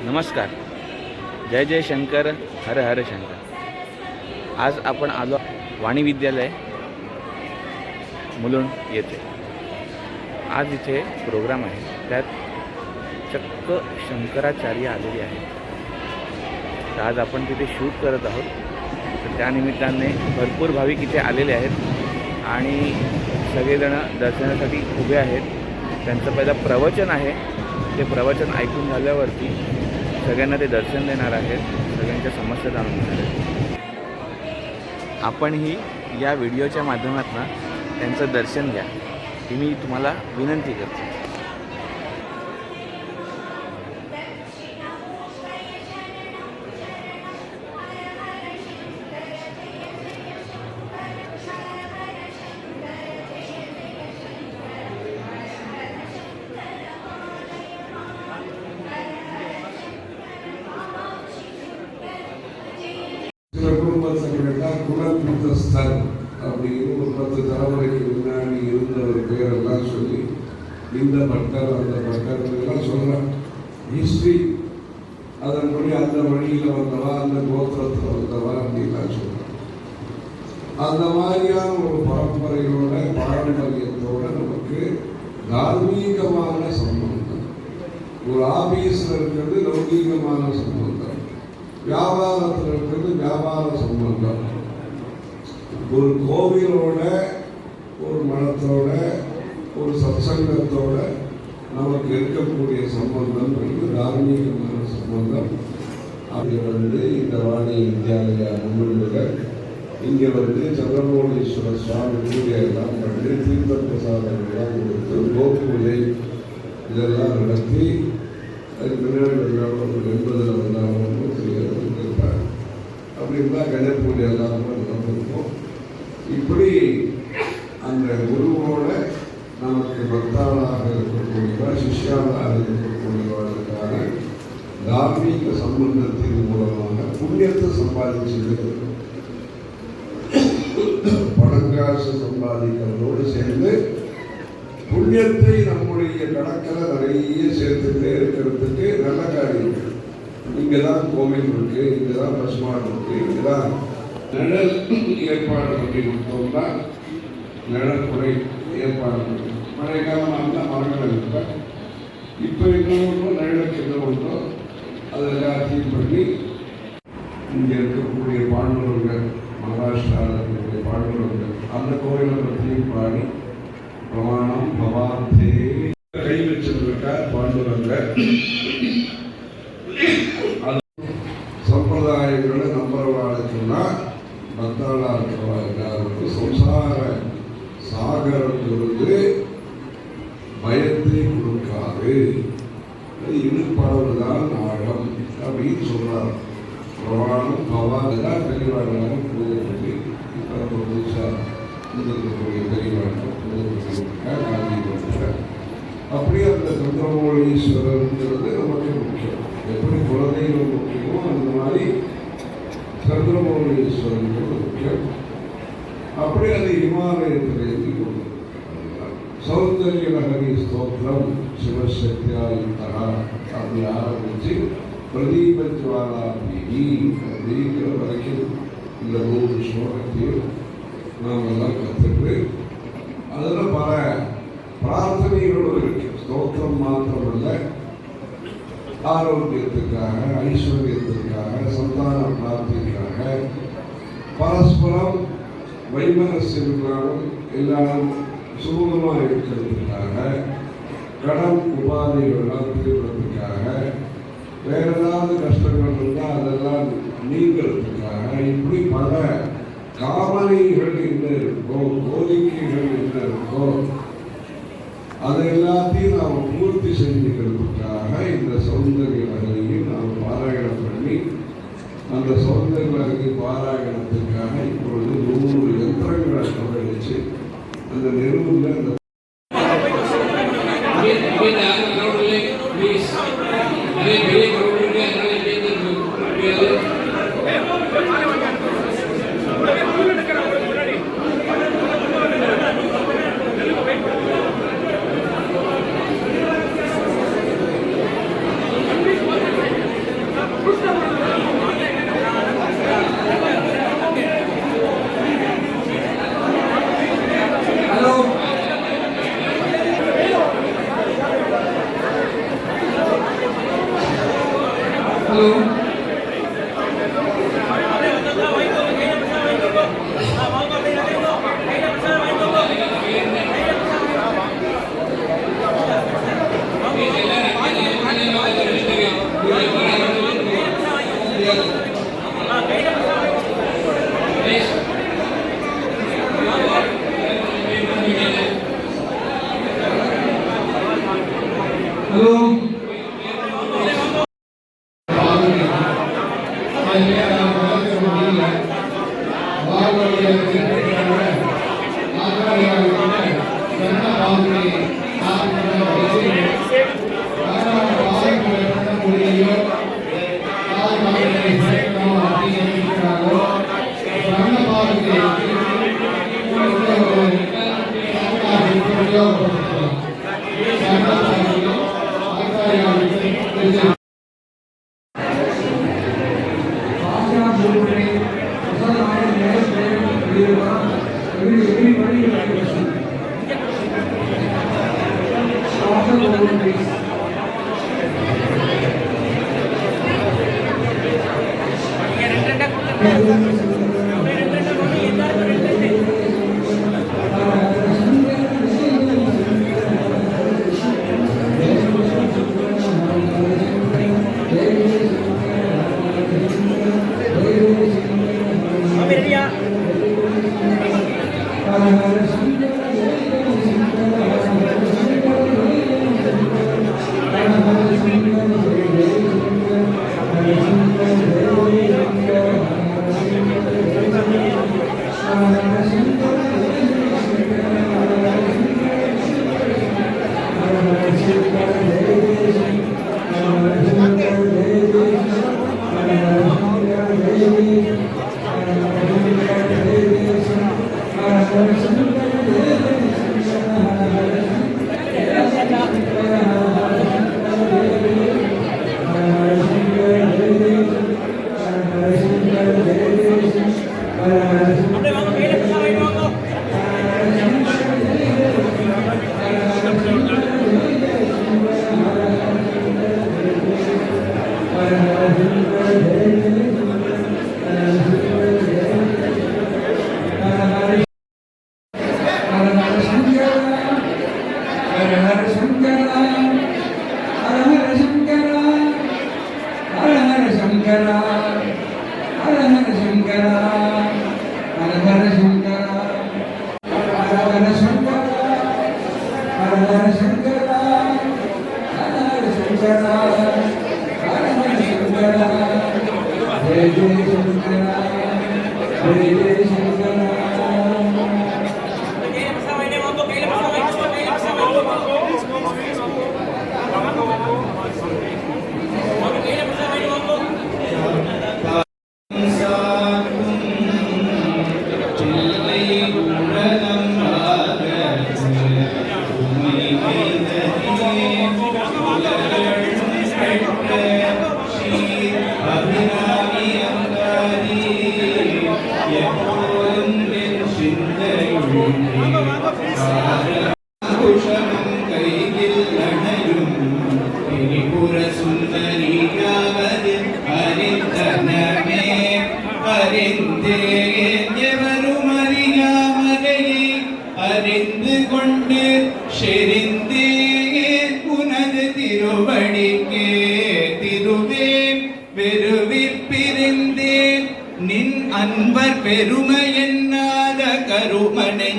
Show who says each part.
Speaker 1: नमस्कार. जय जय शंकर, हर हर शंकर. आज आपण आलो वाणी विद्यालय मुलुंड येथे. आज इथे प्रोग्राम आहे, त्यात चक्क शंकराचार्य आलेले आहेत. तर आज आपण तिथे शूट करत आहोत. तर त्यानिमित्ताने भरपूर भाविक इथे आलेले आहेत आणि सगळेजण दर्शनासाठी उभे आहेत. त्यांचं पहिलं प्रवचन आहे. ते प्रवचन ऐकून झाल्यावरती सगळ्यांना ते दर्शन देणार आहेत, सगळ्यांच्या समस्या जाणून घेणार आहेत. आपणही या व्हिडिओच्या माध्यमातून त्यांचं दर्शन घ्या, ही मी तुम्हाला विनंती करतो.
Speaker 2: குலத்தீர்த்தஸ்தர் அப்படின்னு ஒரு 10 தலைமுறைக்கு முன்னாடி இருந்த ஒரு பேரெல்லாம் சொல்லி இந்த பட்டர் அந்த பட்டர் எல்லாம் சொல்கிறேன். ஹிஸ்ட்ரி அதன்படி அந்த வழியில் வந்தவா, அந்த கோத்திரத்தில் வந்தவா அப்படின்லாம் சொல்கிறேன். அந்த மாதிரியான ஒரு பரம்பரையோட பாரம்பரியத்தோட நமக்கு தார்மீகமான சம்பந்தம். ஒரு ஆபீஸில் இருக்கிறது லௌகீகமான சம்பந்தம், வியாபாரத்தில் இருக்கிறது வியாபார சம்பந்தம். ஒரு கோவிலோட, ஒரு மனத்தோட, ஒரு சத்சங்கத்தோட நமக்கு இருக்கக்கூடிய சம்பந்தம் வந்து தார்மீகமான சம்பந்தம். அப்படி வந்து இந்த வாணி வித்யாலயா முன்னிலையில் இங்கே வந்து சந்திரமௌலீஸ்வரர் சுவாமி பூஜையெல்லாம் பண்ணி தீர்த்த பிரசாதங்கள்லாம் கொடுத்து கோபூஜை இதெல்லாம் நடத்தி அதுக்கு முன்னாடி வந்தாலும் 80 வந்தாலும் இருப்பார். அப்படி இருந்தால் கணேச பூஜை எல்லாம் நடந்திருக்கும். இப்படி அந்த குருவோட நமக்கு பக்தாளாக இருக்கக்கூடியவா, சிஷ்யாளாக இருக்கக்கூடியவர்களுக்கான தார்மீக சம்பந்தத்தின் மூலமாக புண்ணியத்தை சம்பாதிச்சது. பணங்காசு சம்பாதிக்கிறதோடு சேர்ந்து புண்ணியத்தை நம்முடைய கணக்கில் நிறைய சேர்த்துட்டே இருக்கிறதுக்கு நல்ல காரியம். இங்கே தான் கோவில் இருக்கு, இங்கே தான் பசுமாடு இருக்கு, இங்கே தான் நிழல் ஏற்பாடு பண்ணி கொடுத்தோம்னா நிழல் குறை ஏற்பாடு பண்ணி மழை காலம் அந்த மரங்கள் இருப்பேன். இப்போ இன்னொன்று நிழலுக்கு என்ன உண்டோ அது எல்லாத்தையும் பண்ணி இங்கே இருக்கக்கூடிய பாண்டவர்கள், மகாராஷ்டிராவில் இருக்கக்கூடிய பாண்டவர்கள் அந்த கோயிலை பற்றியும் பாடி பிரமாணம் பவாந்தே கை வச்சிருக்கார் பாண்டவர்கள். சம்பிரதாயங்களை நம்புறவாளுக்குன்னா பக்தாளா இருக்கிறவா எல்லாருக்கும் சம்சார சாகரத்திலிருந்து பயத்தை கொடுக்காது. இடுப்பளவு தான் ஆழம் அப்படின்னு சொல்றார். பிரமாணம் பவாதான் பெரியவாழ்வாக பூஜை பண்ணி இப்போ புதுசாக இருக்கக்கூடிய பெரியவாழ்வாக பூஜை பண்ணிருக்கார் காந்தி கொடுத்தார். அப்படியே அந்த சந்திரமௌலீஸ்வரர்ங்கிறது நமக்கு முக்கியம். எப்படி குலதெய்வம் முக்கியமோ அந்த மாதிரி சந்திரமௌலீஸ்வரங்கிறது முக்கியம். அப்படி அது இமாலயத்திலேருந்து கொண்டு சௌந்தர்ய நகரி ஸ்தோத்திரம் சிவசக்தியா யுக்தா அப்படி ஆரம்பித்து பிரதீபஜ்வாலா தேவி அப்படிங்கிற வரைக்கும் இந்த 3 ஸ்லோகத்தையும் நாம் எல்லாம் கற்றுட்டு அதில் பல பிரார்த்தனைகளோடு இருக்கு. ஸ்தோத்திரம் மாத்திரமல்ல, ஆரோக்கியத்துக்காக, ஐஸ்வர்யத்திற்காக, சந்தான பிரார்த்திக்காக, பரஸ்பரம் வைமனசியங்களும் எல்லாரும் சுமூகமாக இருக்கிறதுக்காக, கடன் உபாதைகள்லாம் தீர்க்கிறதுக்காக, வேற ஏதாவது கஷ்டங்கள் இருந்தால் அதெல்லாம் நீங்கிறதுக்காக, இப்படி பல காமனைகள் என்ன இருக்கோ, கோரிக்கைகள் என்ன இருக்கோ அதை எல்லாத்தையும் நாம் பூர்த்தி செஞ்சுக்கிறதுக்காக இந்த சௌந்தர்ய நகரையும் நாம் பாராயணம் பண்ணி அந்த சௌந்தர்ய நகரி பாராயணத்துக்காக இப்பொழுது 100 யந்திரங்களை கவனிச்சு அந்த நெருவில் அந்த
Speaker 3: அறிந்து கொண்டு செறிந்தே உனது திருவடிக்கே திருவே வெறுவிப்பிருந்தேன் நின் அன்பர் பெருமை என்னாத கருமனை